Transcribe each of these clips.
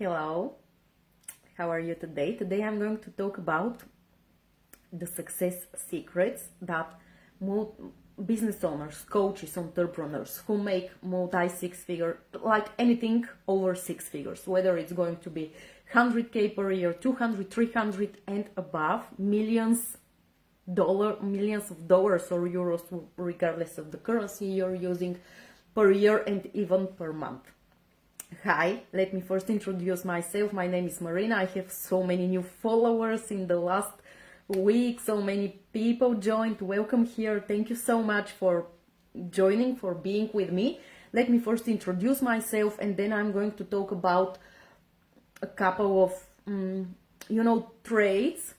Hello, how are you today? Today I'm going to talk about the success secrets that business owners, coaches, entrepreneurs who make multi six figure, like anything over six figures, whether it's going to be 100K per year, 200, 300 and above, millions of dollars or euros, regardless of the currency you're using, per year and even per month. Hi, let me first introduce myself. My name is Marina. I have so many new followers in the last week. So many people joined. Welcome here. Thank you so much for joining, for being with me. Let me first introduce myself, and then I'm going to talk about a couple of, traits,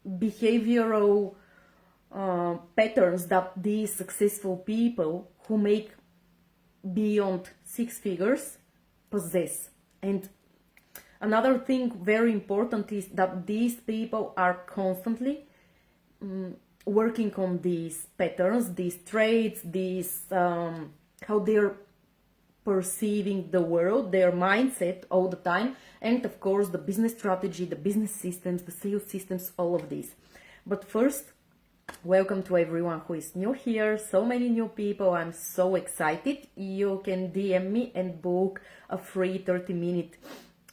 behavioral patterns that these successful people who make beyond six figures possess. And another thing very important is that these people are constantly working on these patterns, these traits, these how they're perceiving the world, their mindset all the time, and of course the business strategy, the business systems, the sales systems, all of these. But first, welcome to everyone who is new here. So many new people. I'm so excited. You can DM me and book a free 30-minute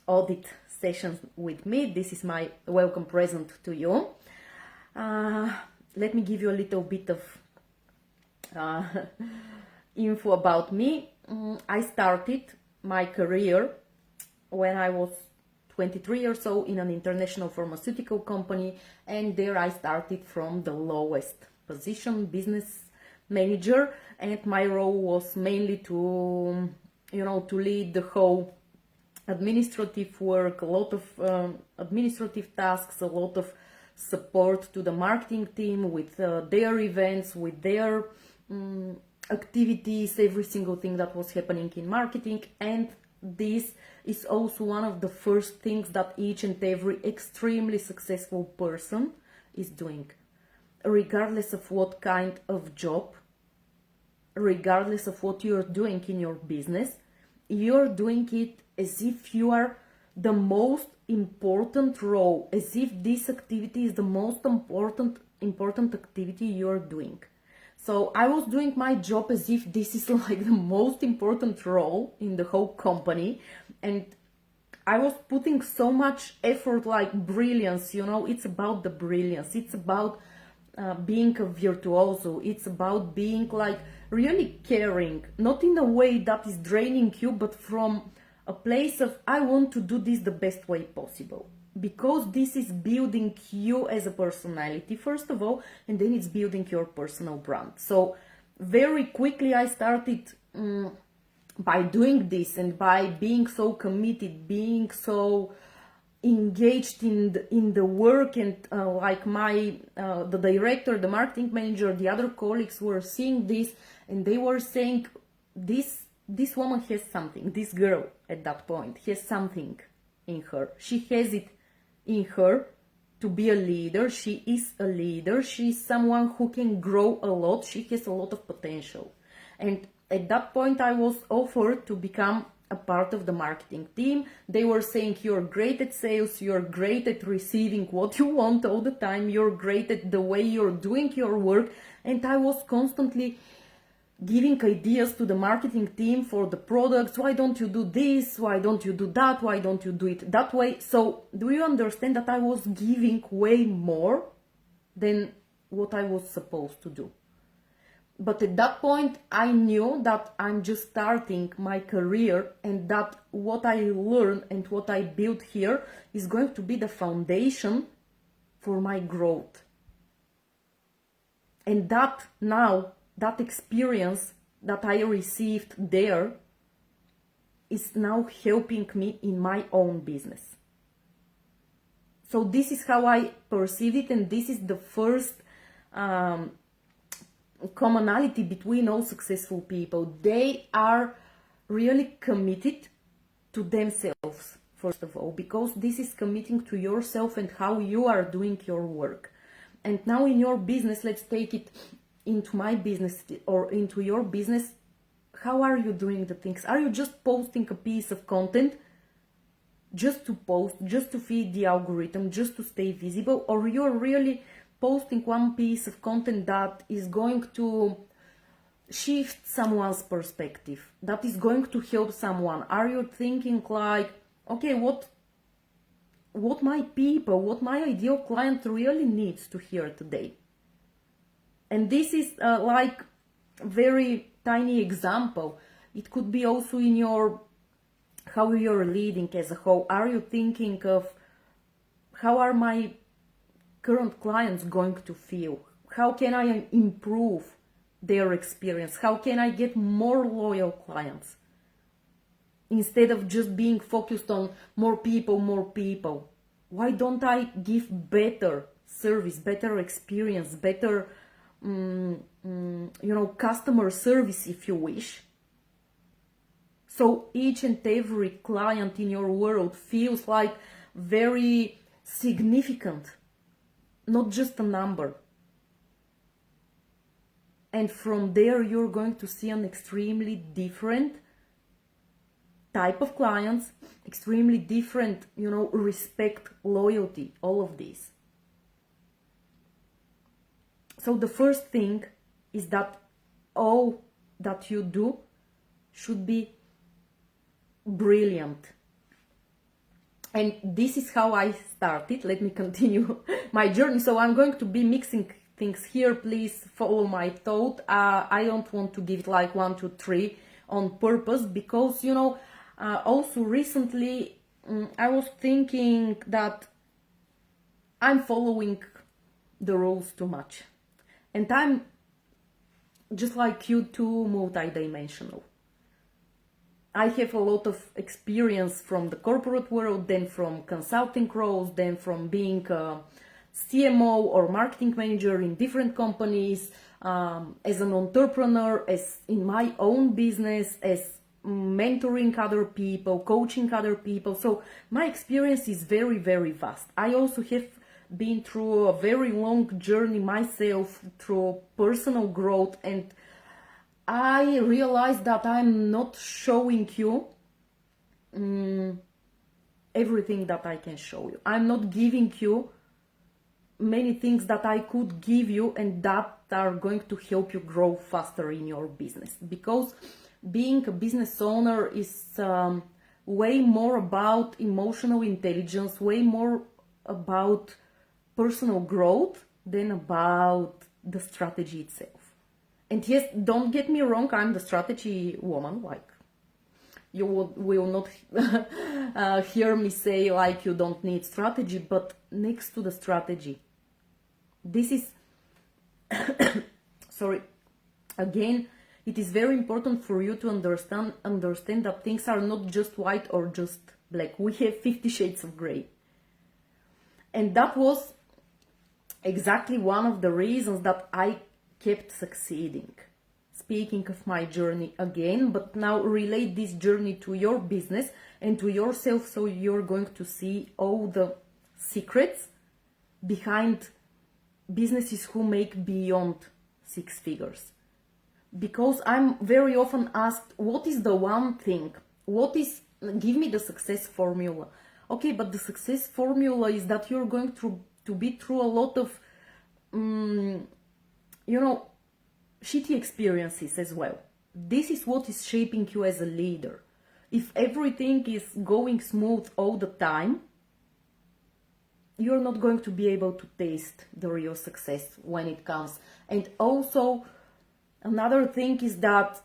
audit session with me. This is my welcome present to you. Let me give you a little bit of info about me. I started my career when I was 23 years old in an international pharmaceutical company, and there I started from the lowest position, business manager, and my role was mainly to lead the whole administrative work, a lot of administrative tasks, a lot of support to the marketing team with their events, with their activities, every single thing that was happening in marketing. And this is also one of the first things that each and every extremely successful person is doing, regardless of what kind of job, regardless of what you're doing in your business. You're doing it as if you are the most important role, as if this activity is the most important activity you're doing. So I was doing my job as if this is like the most important role in the whole company, and I was putting so much effort, like brilliance, it's about the brilliance, it's about being a virtuoso, it's about being like really caring, not in a way that is draining you, but from a place of I want to do this the best way possible. Because this is building you as a personality, first of all, and then it's building your personal brand. So very quickly I started by doing this, and by being so committed, being so engaged in the work, and like the director, the marketing manager, the other colleagues were seeing this, and they were saying, this woman has something, this girl at that point has something in her. She has it in her to be a leader. She is a leader. She is someone who can grow a lot. She has a lot of potential. And at that point I was offered to become a part of the marketing team. They were saying, you're great at sales, you're great at receiving what you want all the time, you're great at the way you're doing your work. And I was constantly giving ideas to the marketing team for the products. Why don't you do this? Why don't you do that? Why don't you do it that way? So do you understand that I was giving way more than what I was supposed to do? But at that point I knew that I'm just starting my career, and that what I learned and what I built here is going to be the foundation for my growth. And that experience that I received there is now helping me in my own business. So this is how I perceive it, and this is the first commonality between all successful people. They are really committed to themselves, first of all, because this is committing to yourself and how you are doing your work. And now in your business, let's take it into my business or into your business. How are you doing the things? Are you just posting a piece of content just to post, just to feed the algorithm, just to stay visible, or you're really posting one piece of content that is going to shift someone's perspective, that is going to help someone? Are you thinking like, okay, what my people, what my ideal client really needs to hear today? And this is like very tiny example. It could be also in your, how you're leading as a whole. Are you thinking of how are my current clients going to feel? How can I improve their experience? How can I get more loyal clients? Instead of just being focused on more people, why don't I give better service, better experience, better customer service, if you wish? So each and every client in your world feels like very significant, not just a number. And from there, you're going to see an extremely different type of clients, extremely different, respect, loyalty, all of these. So the first thing is that all that you do should be brilliant. And this is how I started. Let me continue my journey. So I'm going to be mixing things here. Please follow my thought. I don't want to give it like 1, 2, 3 on purpose, because also recently I was thinking that I'm following the rules too much, and I'm just like you, too multidimensional. I have a lot of experience from the corporate world, then from consulting roles, then from being a CMO or marketing manager in different companies, as an entrepreneur, as in my own business, as mentoring other people, coaching other people. So my experience is very, very vast. I also have been through a very long journey myself through personal growth, and I realized that I'm not showing you everything that I can show you. I'm not giving you many things that I could give you and that are going to help you grow faster in your business. Because being a business owner is way more about emotional intelligence, way more about personal growth than about the strategy itself. And yes, don't get me wrong, I'm the strategy woman. Like, you will not hear me say like you don't need strategy, but next to the strategy, this is sorry, again, it is very important for you to understand that things are not just white or just black. We have 50 shades of gray. And that was exactly one of the reasons that I kept succeeding. Speaking of my journey again, but now relate this journey to your business and to yourself, so you're going to see all the secrets behind businesses who make beyond 6 figures. Because I'm very often asked, what is the one thing? Give me the success formula. Okay, but the success formula is that you're going to be through a lot of shitty experiences as well. This is what is shaping you as a leader. If everything is going smooth all the time, you're not going to be able to taste the real success when it comes. And also, another thing is that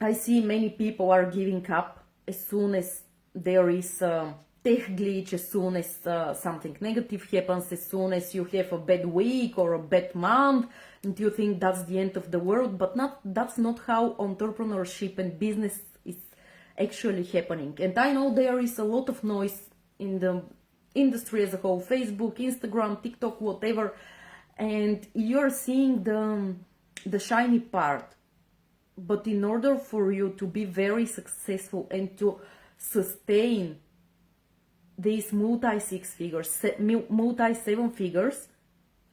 I see many people are giving up as soon as there is a tech glitch, as soon as something negative happens, as soon as you have a bad week or a bad month, and you think that's the end of the world. But that's not how entrepreneurship and business is actually happening. And I know there is a lot of noise in the industry as a whole, Facebook, Instagram, TikTok, whatever, and you're seeing the shiny part. But in order for you to be very successful and to sustain these multi-6 figures, multi-7 figures,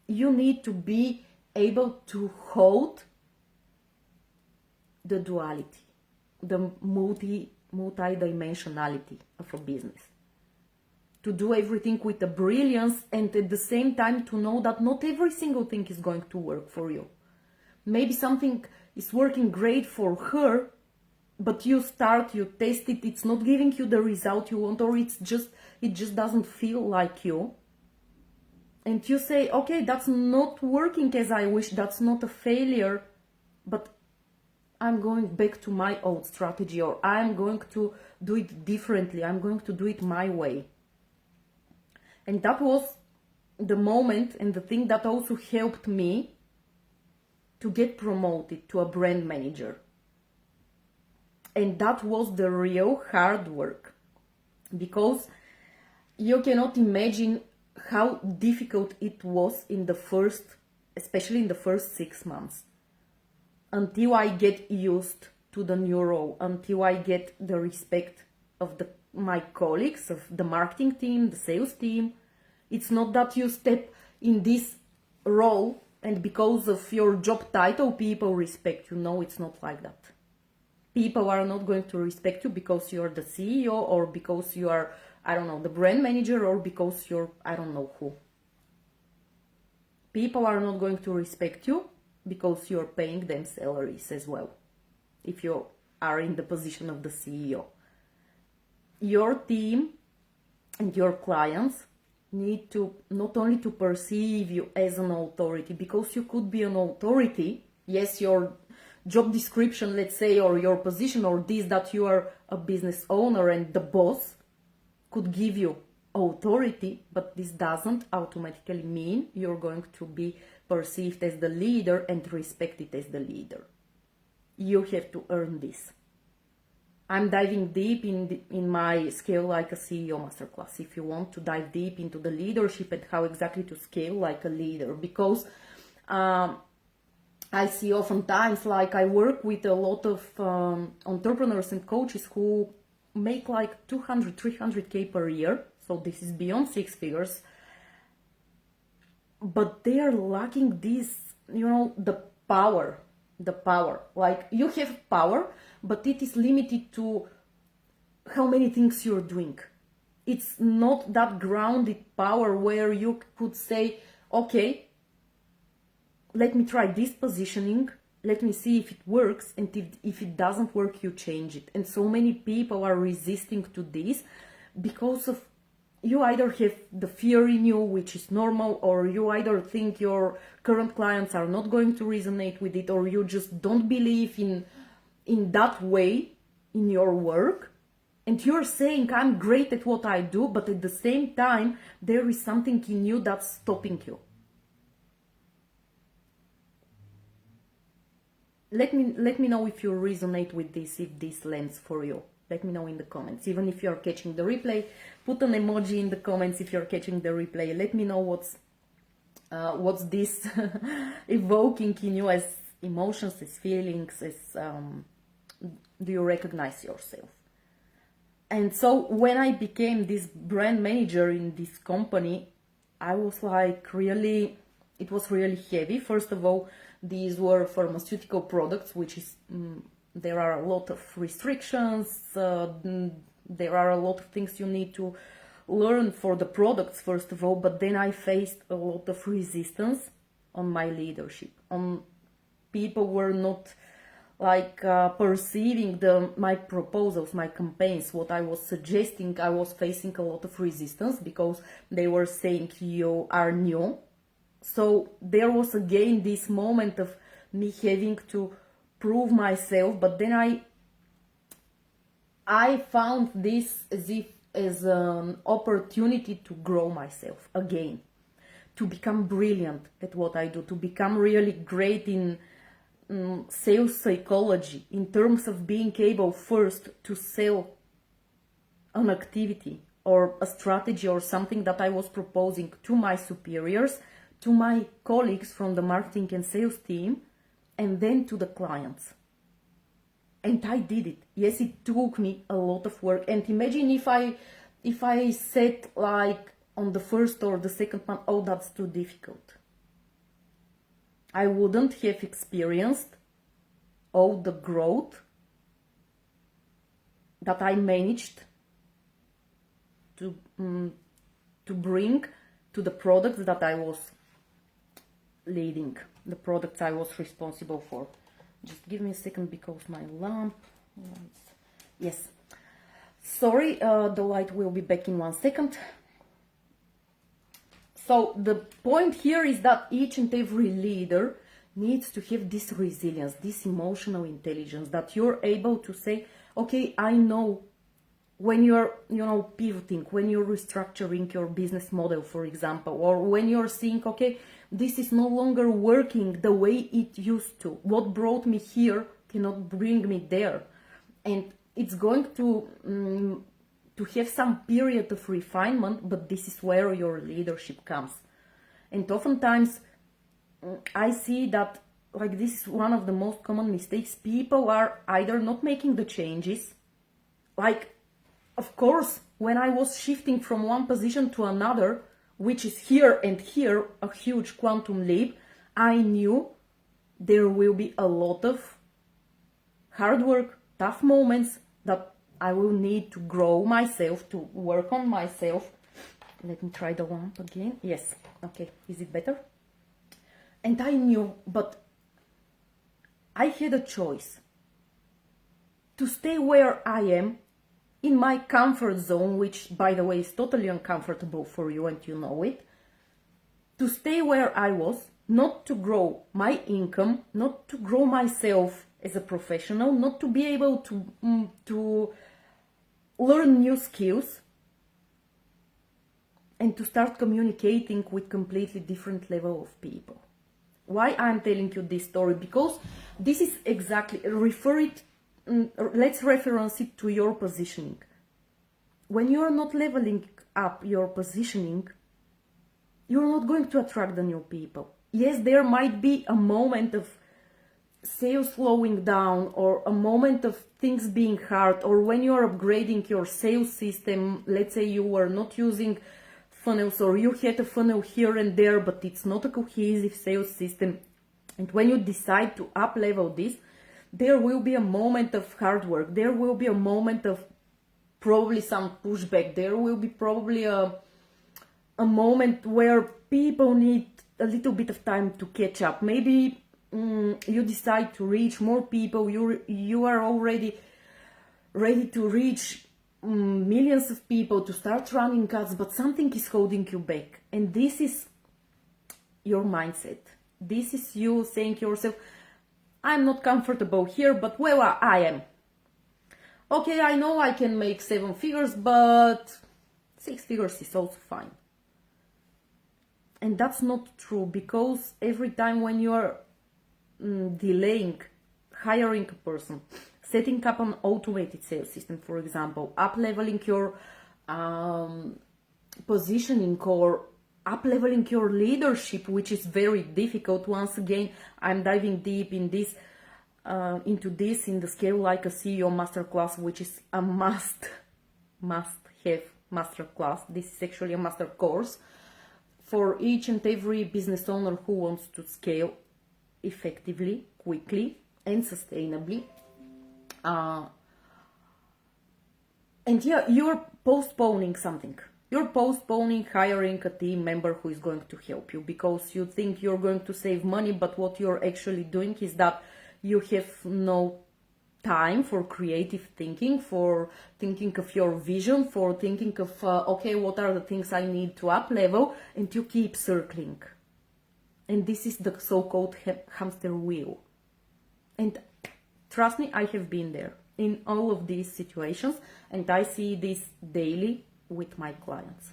you need to be able to hold the duality, the multi-dimensionality of a business. to do everything with a brilliance, and at the same time to know that not every single thing is going to work for you. Maybe something is working great for her, but you start, you test it, it's not giving you the result you want, or it just doesn't feel like you. And you say, okay, that's not working as I wish, that's not a failure, but I'm going back to my old strategy, or I'm going to do it differently, I'm going to do it my way. And that was the moment and the thing that also helped me to get promoted to a brand manager. And that was the real hard work, because you cannot imagine how difficult it was especially in the first 6 months, until I get used to the new role, until I get the respect of my colleagues, of the marketing team, the sales team. It's not that you step in this role and because of your job title people respect you. No, it's not like that. People are not going to respect you because you're the CEO, or because you are, I don't know, the brand manager, or because you're, I don't know who. People are not going to respect you because you're paying them salaries as well, if you are in the position of the CEO. Your team and your clients need to not only to perceive you as an authority, because you could be an authority. Yes, your job description, let's say, or your position, or this, that you are a business owner and the boss, could give you authority, but this doesn't automatically mean you're going to be perceived as the leader and respected as the leader. You have to earn this. I'm diving deep in my Scale Like a CEO masterclass, if you want to dive deep into the leadership and how exactly to scale like a leader, because I see oftentimes, like, I work with a lot of entrepreneurs and coaches who make like 200, 300K per year. So this is beyond 6 figures. But they are lacking this, the power. Like, you have power, but it is limited to how many things you're doing. It's not that grounded power where you could say, okay, let me try this positioning, let me see if it works, and if it doesn't work, you change it. And so many people are resisting to this because of, you either have the fear in you, which is normal, or you either think your current clients are not going to resonate with it, or you just don't believe in that way in your work. And you're saying, I'm great at what I do, but at the same time, there is something in you that's stopping you. Let me know if you resonate with this, if this lands for you. Let me know in the comments. Even if you're catching the replay, put an emoji in the comments if you're catching the replay. Let me know what's this evoking in you as emotions, as feelings, as do you recognize yourself? And so when I became this brand manager in this company, I was like, really, it was really heavy. First of all, these were pharmaceutical products, which is, there are a lot of restrictions, there are a lot of things you need to learn for the products, first of all, but then I faced a lot of resistance on my leadership. People were not like perceiving my proposals, my campaigns, what I was suggesting. I was facing a lot of resistance because they were saying you are new. So there was again this moment of me having to prove myself, but then I found this as an opportunity to grow myself again, to become brilliant at what I do, to become really great in sales psychology, in terms of being able first to sell an activity or a strategy or something that I was proposing to my superiors, to my colleagues from the marketing and sales team, and then to the clients. And I did it. Yes, it took me a lot of work. And imagine if I said, like, on the first or the second month, oh, that's too difficult. I wouldn't have experienced all the growth that I managed to to bring to the products that I was leading, the products I was responsible for. Just give me a second because my lamp, yes, sorry, the light will be back in 1 second. So the point here is that each and every leader needs to have this resilience, this emotional intelligence, that you're able to say, okay, I know when you're, pivoting, when you're restructuring your business model, for example, or when you're seeing, okay, this is no longer working the way it used to. What brought me here cannot bring me there. And it's going to have some period of refinement, but this is where your leadership comes. And oftentimes I see that, like, this is one of the most common mistakes. People are either not making the changes, like, of course, when I was shifting from one position to another, which is here and here, a huge quantum leap, I knew there will be a lot of hard work, tough moments, that I will need to grow myself, to work on myself. Let me try the lamp again. Yes, okay, is it better? And I knew, but I had a choice to stay where I am, in my comfort zone, which, by the way, is totally uncomfortable for you and you know it, to stay where I was, not to grow my income, not to grow myself as a professional, not to be able to learn new skills, and to start communicating with completely different level of people. Why I'm telling you this story? Because this is exactly, let's reference it to your positioning. When you are not leveling up your positioning, you're not going to attract the new people. Yes, there might be a moment of sales slowing down, or a moment of things being hard, or when you are upgrading your sales system. Let's say you were not using funnels, or you had a funnel here and there, but it's not a cohesive sales system. And when you decide to up level this, there will be a moment of hard work. There will be a moment of probably some pushback. There will be probably a moment where people need a little bit of time to catch up. Maybe you decide to reach more people. You are already ready to reach millions of people, to start running ads, but something is holding you back. And this is your mindset. This is you saying to yourself, I'm not comfortable here, but well, I am. Okay, I know I can make 7 figures, but 6 figures is also fine. And that's not true, because every time when you are delaying hiring a person, setting up an automated sales system, for example, up-leveling your positioning, or up-leveling your leadership, which is very difficult. Once again, I'm diving deep in this, into this in the Scale Like a CEO masterclass, which is a must-have masterclass. This is actually a master course for each and every business owner who wants to scale effectively, quickly, and sustainably. And yeah, you're postponing something. You're postponing hiring a team member who is going to help you, because you think you're going to save money, but what you're actually doing is that you have no time for creative thinking, for thinking of your vision, for thinking of, okay, what are the things I need to up level, and you keep circling. And this is the so-called hamster wheel. And trust me, I have been there in all of these situations, and I see this daily with my clients.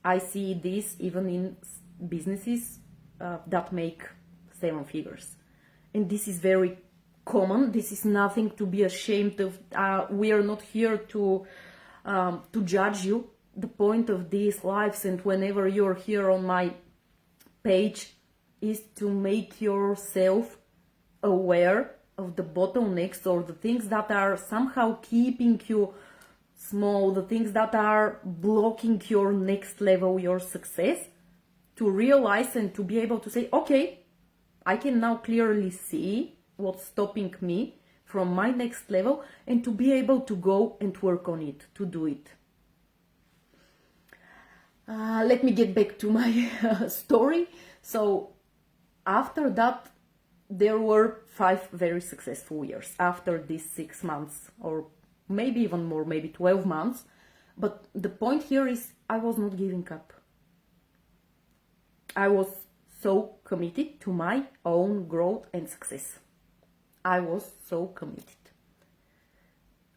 I see this even in businesses that make 7 figures. And this is very common. This is nothing to be ashamed of. We are not here to judge you. The point of these lives, and whenever you're here on my page, is to make yourself aware of the bottlenecks, or the things that are somehow keeping you small, the things that are blocking your next level, your success, to realize and to be able to say, okay, I can now clearly see what's stopping me from my next level, and to be able to go and work on it, to do it. Let me get back to my story. So after that, there were 5 very successful years after these 6 months, or maybe even more, maybe 12 months. But the point here is I was not giving up. I was so committed to my own growth and success. I was so committed.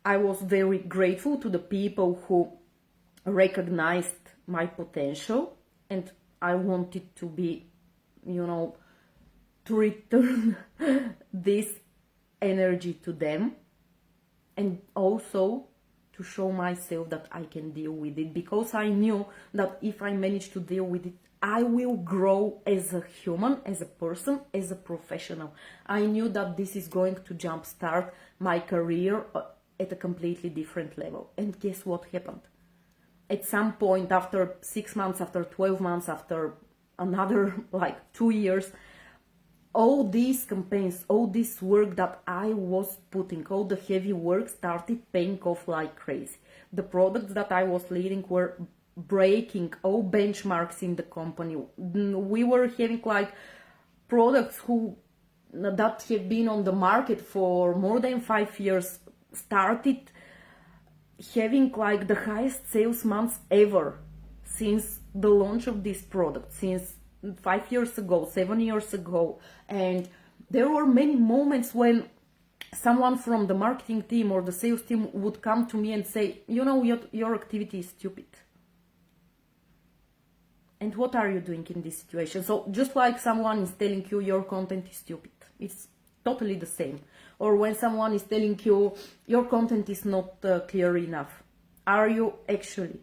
I was very grateful to the people who recognized my potential, and I wanted to be, to return this energy to them, and also to show myself that I can deal with it, because I knew that if I manage to deal with it, I will grow as a human, as a person, as a professional. I knew that this is going to jumpstart my career at a completely different level. And guess what happened? At some point, after 6 months, after 12 months, after another 2 years, all these campaigns, all this work that I was putting, all the heavy work started paying off like crazy. The products that I was leading were breaking all benchmarks in the company. We were having products that have been on the market for more than 5 years started having the highest sales months ever since the launch of this product, since 5 years ago, 7 years ago. And there were many moments when someone from the marketing team or the sales team would come to me and say, your activity is stupid. And what are you doing in this situation? So just like someone is telling you your content is stupid, it's totally the same. Or when someone is telling you your content is not clear enough, are you actually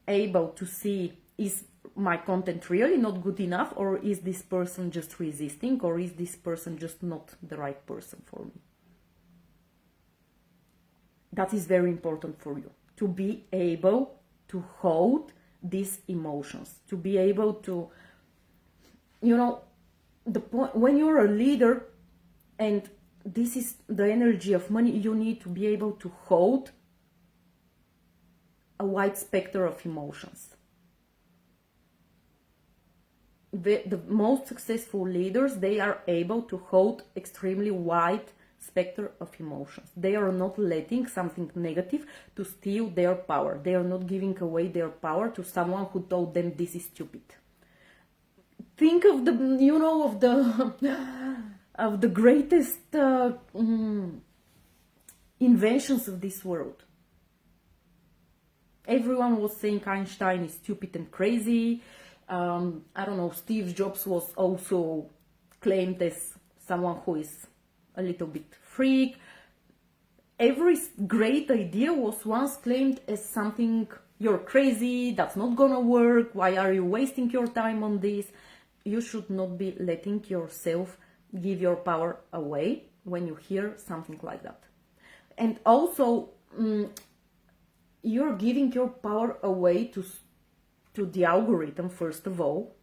able to see, is my content really not good enough, or is this person just resisting, or is this person just not the right person for me? That is very important for you, to be able to hold these emotions, to be able to, the point when you're a leader, and this is the energy of money, you need to be able to hold a wide spectrum of emotions. The most successful leaders, they are able to hold extremely wide spectrum of emotions. They are not letting something negative to steal their power. They are not giving away their power to someone who told them this is stupid. Think of of the greatest inventions of this world. Everyone was saying Einstein is stupid and crazy. I don't know, Steve Jobs was also claimed as someone who is a little bit freak. Every great idea was once claimed as something, you're crazy, that's not gonna work, why are you wasting your time on this? You should not be letting yourself give your power away when you hear something like that. And also, you're giving your power away to the algorithm, first of all.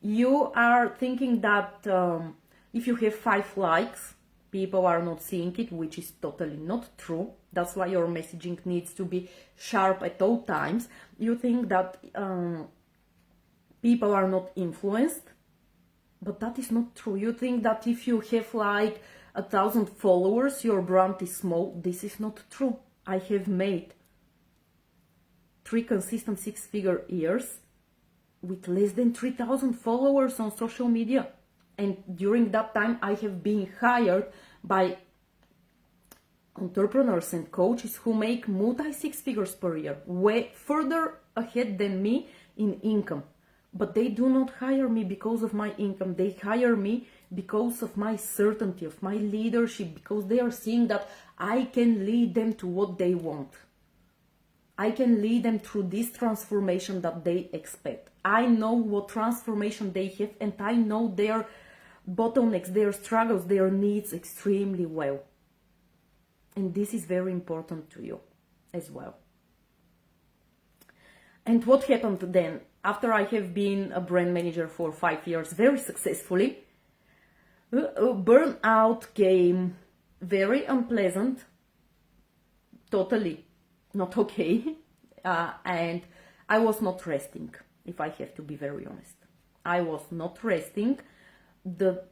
You are thinking that if you have 5 likes, people are not seeing it, which is totally not true. That's why your messaging needs to be sharp at all times. You think that people are not influenced, but that is not true. You think that if you have 1,000 followers, your brand is small. This is not true. I have made 3 consistent 6-figure years with less than 3,000 followers on social media. And during that time, I have been hired by entrepreneurs and coaches who make multi-6 figures per year, way further ahead than me in income. But they do not hire me because of my income. They hire me because of my certainty, of my leadership, because they are seeing that I can lead them to what they want. I can lead them through this transformation that they expect. I know what transformation they have, and I know their bottlenecks, their struggles, their needs extremely well. And this is very important to you as well. And what happened then? After I have been a brand manager for 5 years very successfully, burnout came, very unpleasant, totally not okay. and I was not resting, if I have to be very honest. I was not resting. The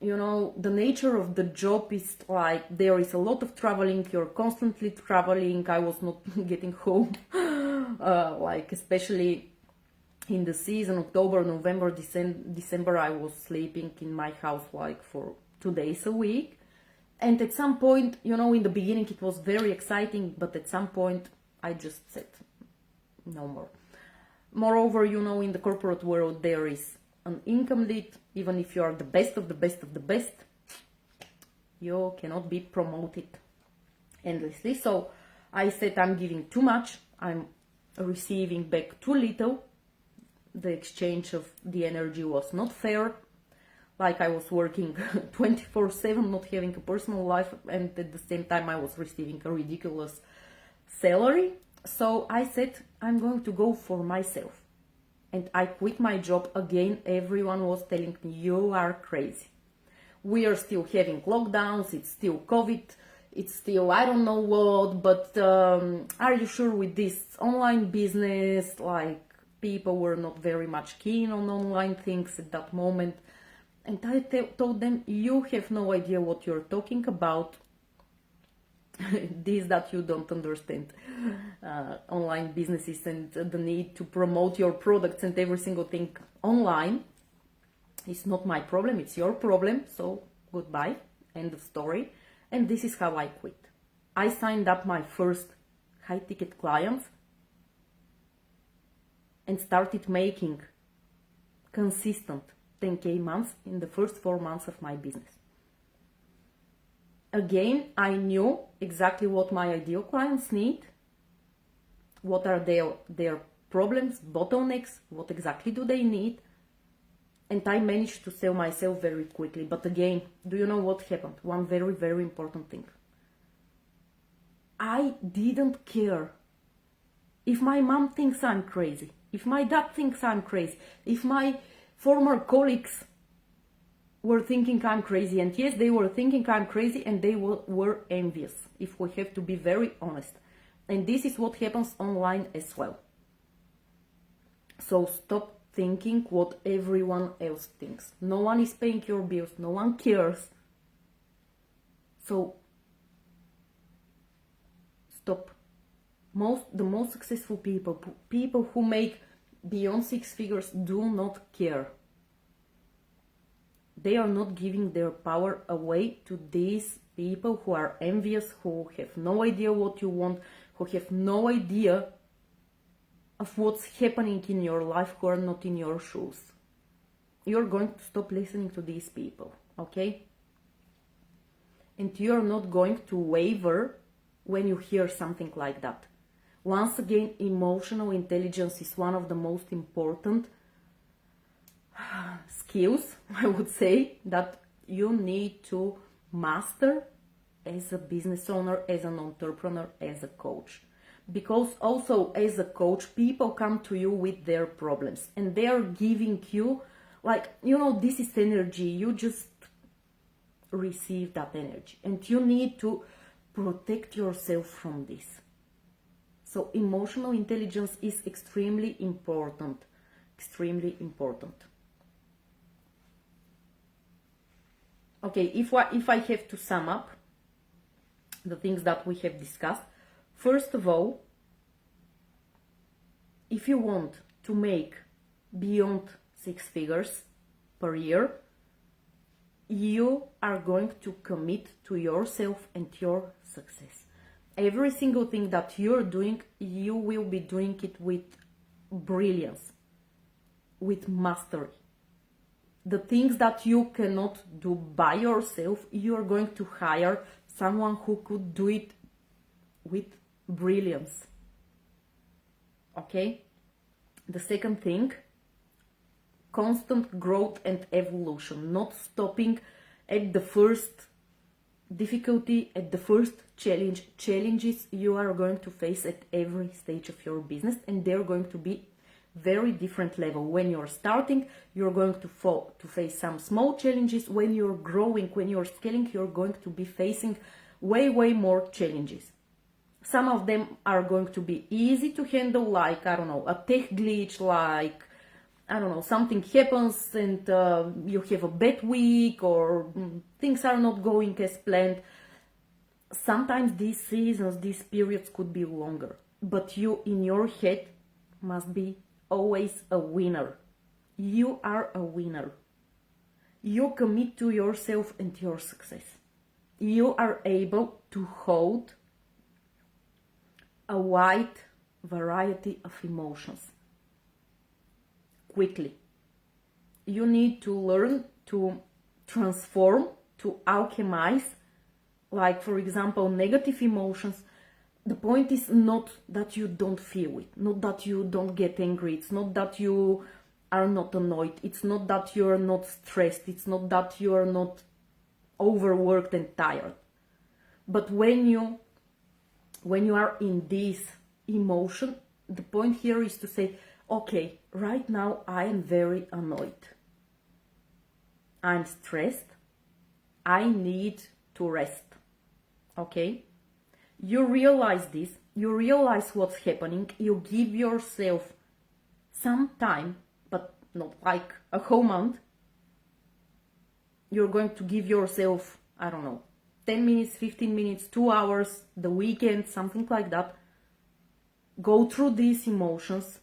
the nature of the job is like there is a lot of traveling. You're constantly traveling. I was not getting home, like especially in the season, October, November, December, I was sleeping in my house like for 2 days a week. And at some point, in the beginning it was very exciting, but at some point I just said, no more. Moreover, in the corporate world, there is an income limit. Even if you are the best of the best of the best, you cannot be promoted endlessly. So I said, I'm giving too much, I'm receiving back too little. The exchange of the energy was not fair. Like I was working 24/7, not having a personal life, and at the same time I was receiving a ridiculous salary. So I said, I'm going to go for myself. And I quit my job again. Everyone was telling me, you are crazy. We are still having lockdowns, it's still COVID, it's still I don't know what, but are you sure with this online business? Like, people were not very much keen on online things at that moment. And I told them, you have no idea what you're talking about. This that you don't understand. Online businesses and the need to promote your products and every single thing online. It's not my problem, it's your problem. So goodbye, end of story. And this is how I quit. I signed up my first high-ticket clients and started making consistent 10K months in the first 4 months of my business. Again, I knew exactly what my ideal clients need, what are their problems, bottlenecks, what exactly do they need, and I managed to sell myself very quickly. But again, do you know what happened? One very, very important thing. I didn't care if my mom thinks I'm crazy, if my dad thinks I'm crazy, if my former colleagues were thinking I'm crazy. And yes, they were thinking I'm crazy, and they were envious, if we have to be very honest. And this is what happens online as well. So stop thinking what everyone else thinks. No one is paying your bills, no one cares. So stop. The most successful people who make beyond 6 figures, do not care. They are not giving their power away to these people who are envious, who have no idea what you want, who have no idea of what's happening in your life, who are not in your shoes. You're going to stop listening to these people, okay? And you're not going to waver when you hear something like that. Once again, emotional intelligence is one of the most important skills, I would say, that you need to master as a business owner, as an entrepreneur, as a coach. Because also as a coach, people come to you with their problems and they are giving you, like, this is energy. You just receive that energy and you need to protect yourself from this. So emotional intelligence is extremely important, extremely important. Okay, if I have to sum up the things that we have discussed, first of all, if you want to make beyond 6 figures per year, you are going to commit to yourself and your success. Every single thing that you're doing, you will be doing it with brilliance, with mastery. The things that you cannot do by yourself, you're going to hire someone who could do it with brilliance. Okay? The second thing, constant growth and evolution, not stopping at the first difficulty, at the first challenges you are going to face at every stage of your business, and they're going to be very different level. When you're starting, you're going to face some small challenges. When you're growing, when you're scaling, you're going to be facing way more challenges. Some of them are going to be easy to handle, like, I don't know, a tech glitch, like, I don't know, something happens and you have a bad week, or things are not going as planned. Sometimes these seasons, these periods could be longer, but you in your head must be always a winner. You are a winner. You commit to yourself and your success. You are able to hold a wide variety of emotions quickly. You need to learn to transform, to alchemize, like, for example, negative emotions. The point is not that you don't feel it, not that you don't get angry, it's not that you are not annoyed, it's not that you are not stressed, it's not that you are not overworked and tired. But when you are in this emotion, the point here is to say, okay, right now I am very annoyed, I'm stressed, I need to rest. Okay? You realize this, you realize what's happening, you give yourself some time, but not like a whole month. You're going to give yourself, I don't know, 10 minutes, 15 minutes, 2 hours, the weekend, something like that. Go through these emotions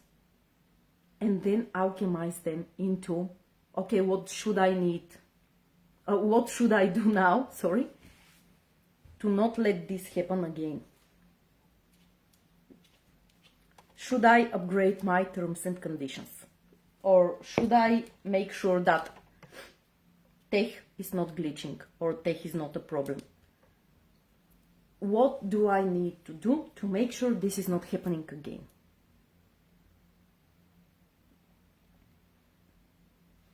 and then alchemize them into, okay, what should I need? What should I do now? Sorry. To not let this happen again. Should I upgrade my terms and conditions? Or should I make sure that tech is not glitching or tech is not a problem? What do I need to do to make sure this is not happening again?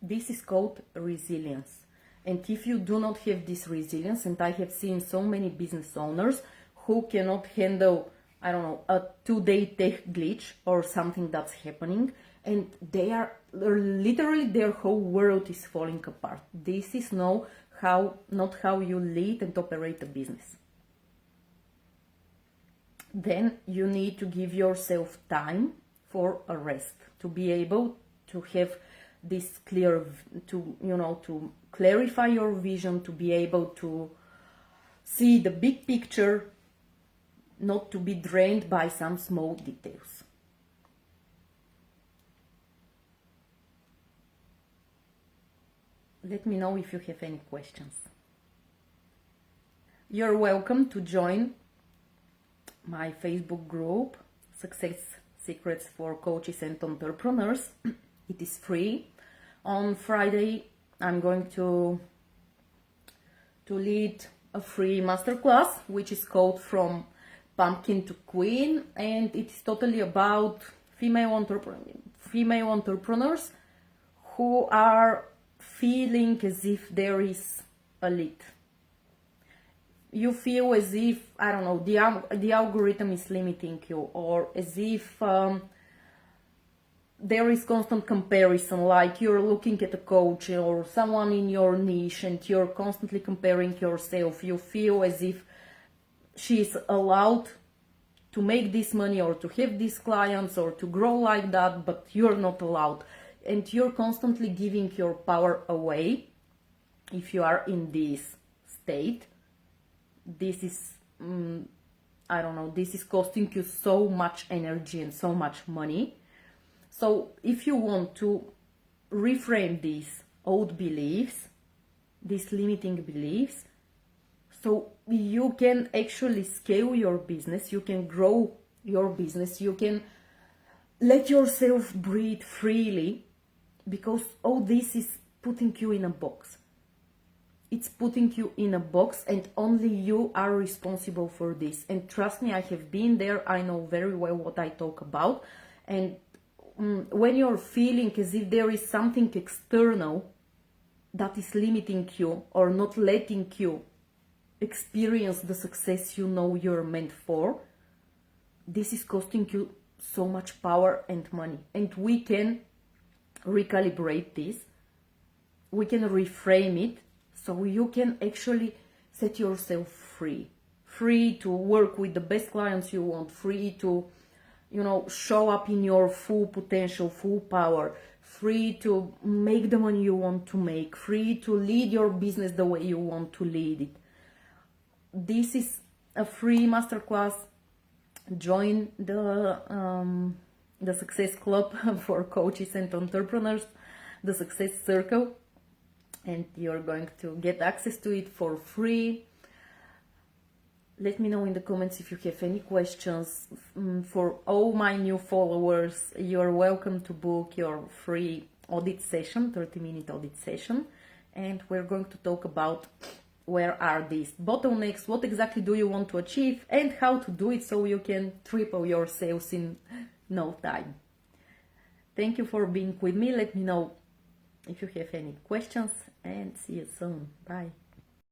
This is called resilience. And if you do not have this resilience, and I have seen so many business owners who cannot handle, I don't know, a 2-day tech glitch or something that's happening, and they're literally, their whole world is falling apart. This is not how you lead and operate a business. Then you need to give yourself time for a rest, to be able to have this clear, to clarify your vision, to be able to see the big picture, not to be drained by some small details. Let me know if you have any questions. You're welcome to join my Facebook group, Success Secrets for Coaches and Entrepreneurs. It is free. On Friday, I'm going to lead a free masterclass, which is called From Pumpkin to Queen, and it is totally about female entrepreneurs who are feeling as if there is a lead. You feel as if, I don't know, the algorithm is limiting you, or as if there is constant comparison, like you're looking at a coach or someone in your niche and you're constantly comparing yourself. You feel as if she's allowed to make this money or to have these clients or to grow like that, but you're not allowed. And you're constantly giving your power away. If you are in this state, this is, I don't know, this is costing you so much energy and so much money. So if you want to reframe these old beliefs, these limiting beliefs, so you can actually scale your business, you can grow your business, you can let yourself breathe freely, because all this is putting you in a box. It's putting you in a box, and only you are responsible for this. And trust me, I have been there, I know very well what I talk about. And when you're feeling as if there is something external that is limiting you or not letting you experience the success you know you're meant for, this is costing you so much power and money. And we can recalibrate this, we can reframe it, so you can actually set yourself free free to work with the best clients you want, free to, show up in your full potential, full power, free to make the money you want to make, free to lead your business the way you want to lead it. This is a free masterclass. Join the Success Club for coaches and entrepreneurs, the Success Circle, and you're going to get access to it for free. Let me know in the comments if you have any questions. For all my new followers, you're welcome to book your free audit session, 30-minute audit session, and we're going to talk about where are these bottlenecks, what exactly do you want to achieve, and how to do it so you can triple your sales in no time. Thank you for being with me. Let me know if you have any questions, and see you soon. Bye.